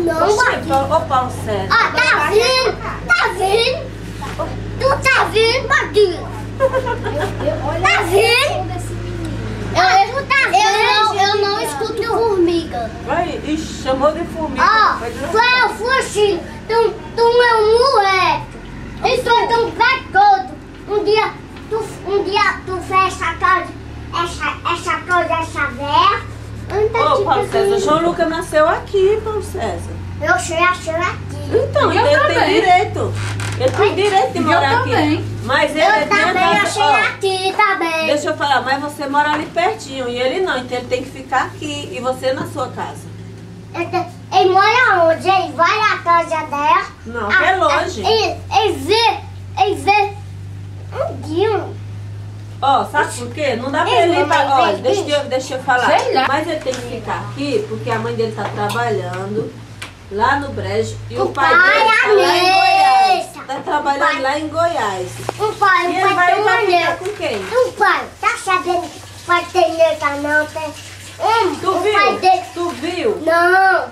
não, Ô, Paulo César. Ah, tá vendo? Tá vendo? Tu tá vendo, Badinho? Tá vendo? Eu não escuto formiga. Vai, ixi, chamou de formiga. Ó, tu é o Fuxinho, tu é um moleque. Isso é tão pé todo. Um dia tu fecha a casa, essa coisa, essa véia. Ô, Paulo César, João Lucas nasceu aqui, Paulo César. Eu sei aqui. Então, Eu ele também. tem direito. Ele tem direito de morar aqui. também. Mas ele Eu é minha também casa. achei Ó, aqui também. deixa eu falar, mas você mora ali pertinho e ele não, então ele tem que ficar aqui e você na sua casa. Ele mora onde? Ele vai na casa dela. Não, que é longe. Ele vê. Um dia. Ó, sabe por quê? Não dá pra ele ir pra... Ó, deixa eu falar. Sei lá. Mas ele tem que ficar aqui porque a mãe dele tá trabalhando lá no Brejo e o pai pai dele tá lá em é Goiás. nessa. Tá trabalhando Pai. lá em Goiás. O pai E ele vai tem uma ficar nega. com quem? O pai, tá sabendo que o pai tem nega não? Tem. Tu o pai viu? dele. Tu viu? Não,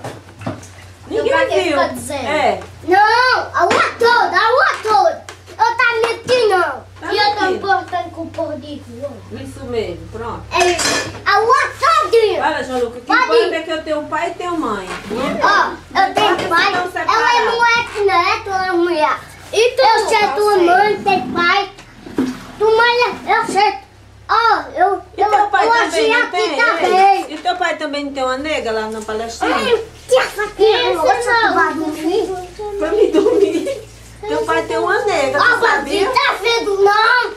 Ninguém viu. fica dizendo? É. não, a rua toda. Eu tá mentindo não. Tá E eu tô mentindo. importando com o povo de rua. Isso mesmo, pronto. A rua todinha. Olha, João Lucas, que Pode bom ir. é que eu tenho um pai e tenho mãe. Ó, eu tenho pai. Não Ela separado. é moleque, não é tua mulher. E tu? Eu sei tua mãe tem pai. Tu mãe, eu sei. Ó, eu E teu pai também achei não aqui tem? também. E teu pai também não tem uma nega lá na Palestina? Que essa aqui é vai dormir. Pra me dormir. Teu pai tem uma nega, Ó, tu sabia? tá vendo não?